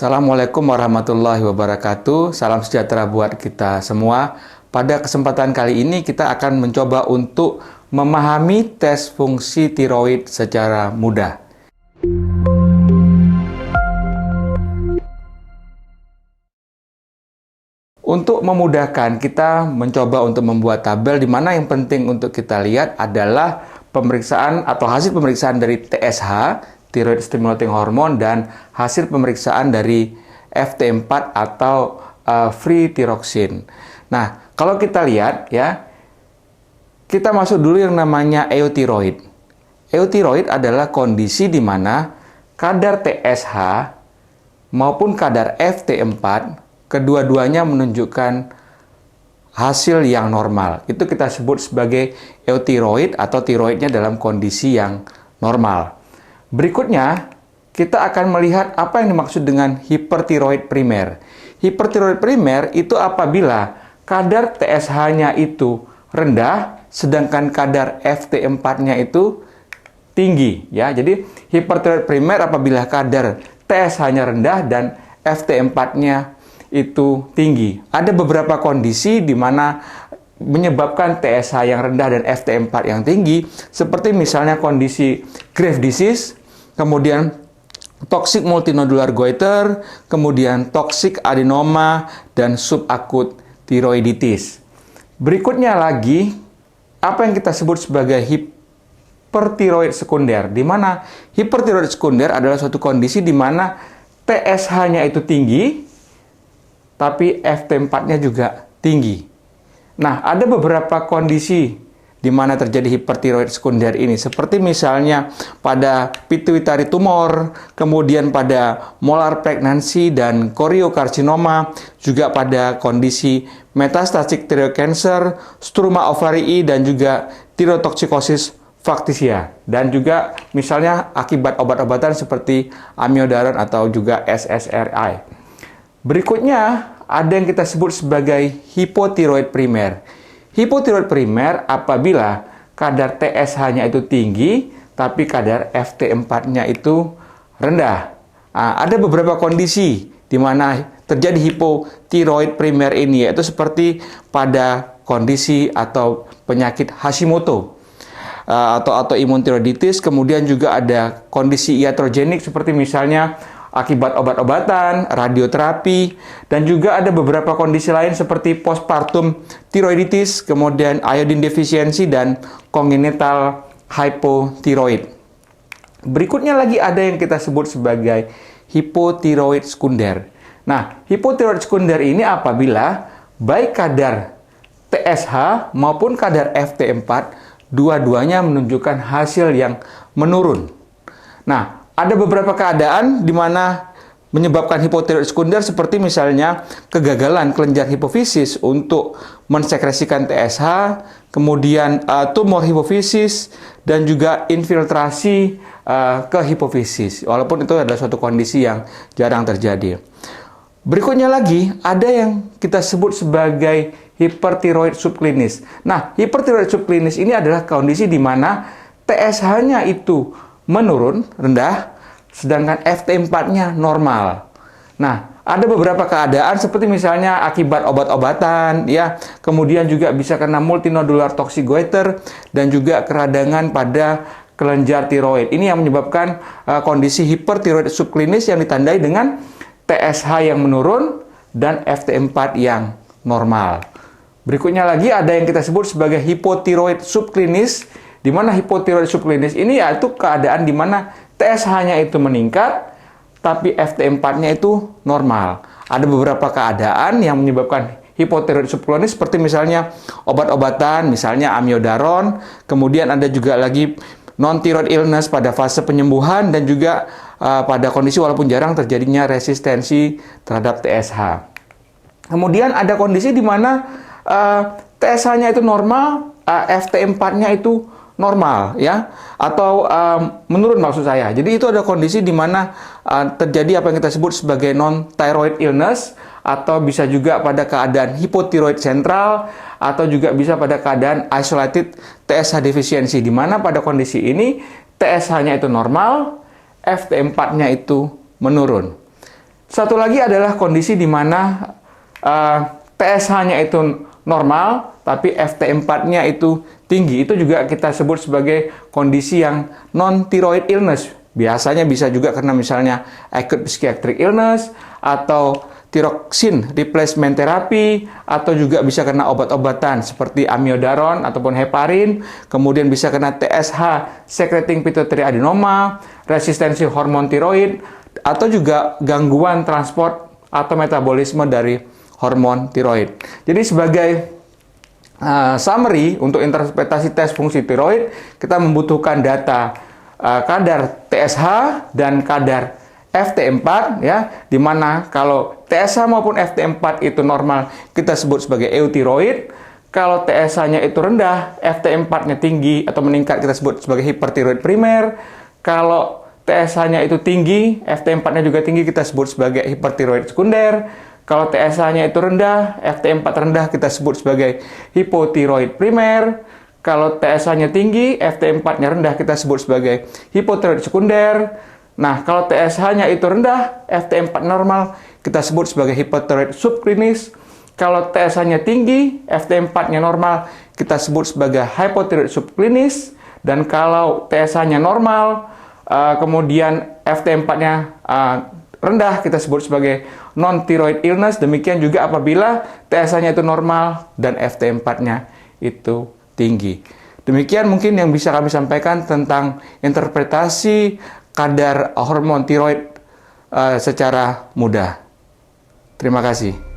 Assalamualaikum warahmatillahi wabarakatuh. Salam sejahtera buat kita semua. Pada kesempatan kali ini kita akan mencoba untuk memahami tes fungsi tiroid secara mudah. Untuk memudahkan, kita mencoba untuk membuat tabel di mana yang penting untuk kita lihat adalah pemeriksaan atau hasil pemeriksaan dari TSH, Thyroid Stimulating Hormone, dan hasil pemeriksaan dari FT4 atau free thyroxine. Nah, kalau kita lihat ya, kita masuk dulu yang namanya euthyroid. Euthyroid adalah kondisi di mana kadar TSH maupun kadar FT4 kedua-duanya menunjukkan hasil yang normal. Itu kita sebut sebagai euthyroid atau tiroidnya dalam kondisi yang normal. Berikutnya, kita akan melihat apa yang dimaksud dengan hipertiroid primer. Hipertiroid primer itu apabila kadar TSH-nya itu rendah, sedangkan kadar FT4-nya itu tinggi. Ya, jadi hipertiroid primer apabila kadar TSH-nya rendah dan FT4-nya itu tinggi. Ada beberapa kondisi di mana menyebabkan TSH yang rendah dan FT4 yang tinggi, seperti misalnya kondisi Graves' disease, kemudian toxic multinodular goiter, kemudian toxic adenoma, dan subakut tiroiditis. Berikutnya lagi, apa yang kita sebut sebagai hipertiroid sekunder, di mana hipertiroid sekunder adalah suatu kondisi di mana TSH-nya itu tinggi, tapi FT4-nya juga tinggi. Nah, ada beberapa kondisi di mana terjadi hipertiroid sekunder ini, seperti misalnya pada pituitary tumor, kemudian pada molar pregnancy dan choriocarcinoma, juga pada kondisi metastatic thyroid cancer, struma ovarii, dan juga thyrotoxicosis factitia, dan juga misalnya akibat obat-obatan seperti amiodaron atau juga SSRI. Berikutnya ada yang kita sebut sebagai hipotiroid primer. Hipotiroid primer apabila kadar TSH-nya itu tinggi, tapi kadar FT4-nya itu rendah. Ada beberapa kondisi di mana terjadi hipotiroid primer ini, yaitu seperti pada kondisi atau penyakit Hashimoto atau autoimun tiroiditis, kemudian juga ada kondisi iatrogenik seperti misalnya akibat obat-obatan, radioterapi, dan juga ada beberapa kondisi lain seperti postpartum tiroiditis, kemudian iodine deficiency, dan congenital hypothyroid. Berikutnya lagi ada yang kita sebut sebagai hipotiroid sekunder. Nah, hipotiroid sekunder ini apabila baik kadar TSH maupun kadar FT4 dua-duanya menunjukkan hasil yang menurun. Nah, ada beberapa keadaan di mana menyebabkan hipotiroid sekunder, seperti misalnya kegagalan kelenjar hipofisis untuk mensekresikan TSH, kemudian tumor hipofisis, dan juga infiltrasi ke hipofisis, walaupun itu adalah suatu kondisi yang jarang terjadi. Berikutnya lagi, ada yang kita sebut sebagai hipertiroid subklinis. Nah, hipertiroid subklinis ini adalah kondisi di mana TSH-nya itu menurun, rendah, sedangkan FT4-nya normal. Nah, ada beberapa keadaan seperti misalnya akibat obat-obatan, ya, kemudian juga bisa karena multinodular toxic goiter, dan juga keradangan pada kelenjar tiroid. Ini yang menyebabkan kondisi hipertiroid subklinis yang ditandai dengan TSH yang menurun dan FT4 yang normal. Berikutnya lagi ada yang kita sebut sebagai hipotiroid subklinis, di mana hipotiroid subklinis ini yaitu keadaan di mana TSH-nya itu meningkat, tapi FT4-nya itu normal. Ada beberapa keadaan yang menyebabkan hipotiroid subklinis, seperti misalnya obat-obatan, misalnya amiodaron, kemudian ada juga lagi non-thyroid illness pada fase penyembuhan, dan juga pada kondisi walaupun jarang terjadinya resistensi terhadap TSH. Kemudian ada kondisi di mana TSH-nya itu normal, FT4-nya itu normal, ya, atau menurun maksud saya. Jadi itu ada kondisi di mana terjadi apa yang kita sebut sebagai non-thyroid illness, atau bisa juga pada keadaan hipotiroid sentral, atau juga bisa pada keadaan isolated TSH deficiency, di mana pada kondisi ini TSH-nya itu normal, FT4-nya itu menurun. Satu lagi adalah kondisi di mana TSH-nya itu normal, tapi FT4-nya itu tinggi. Itu juga kita sebut sebagai kondisi yang non-thyroid illness. Biasanya bisa juga karena misalnya acute psychiatric illness, atau thyroxine replacement therapy, atau juga bisa kena obat-obatan seperti amiodaron ataupun heparin, kemudian bisa kena TSH secreting pituitary adenoma, resistensi hormon tiroid, atau juga gangguan transport atau metabolisme dari hormon tiroid. Jadi sebagai summary untuk interpretasi tes fungsi tiroid, kita membutuhkan data kadar TSH dan kadar FT4 ya, dimana kalau TSH maupun FT4 itu normal kita sebut sebagai euthyroid. Kalau TSH-nya itu rendah, FT4-nya tinggi atau meningkat kita sebut sebagai hipertiroid primer. Kalau TSH-nya itu tinggi, FT4-nya juga tinggi kita sebut sebagai hipertiroid sekunder. Kalau TSH-nya itu rendah, FT4 rendah kita sebut sebagai hipotiroid primer. Kalau TSH-nya tinggi, FT4-nya rendah kita sebut sebagai hipotiroid sekunder. Nah, kalau TSH-nya itu rendah, FT4 normal, kita sebut sebagai hipotiroid subklinis. Kalau TSH-nya tinggi, FT4-nya normal, kita sebut sebagai hypotiroid subklinis. Dan kalau TSH-nya normal, kemudian FT4-nya rendah, kita sebut sebagai non-thyroid illness. Demikian juga apabila TSH-nya itu normal dan FT4-nya itu tinggi. Demikian mungkin yang bisa kami sampaikan tentang interpretasi kadar hormon tiroid secara mudah. Terima kasih.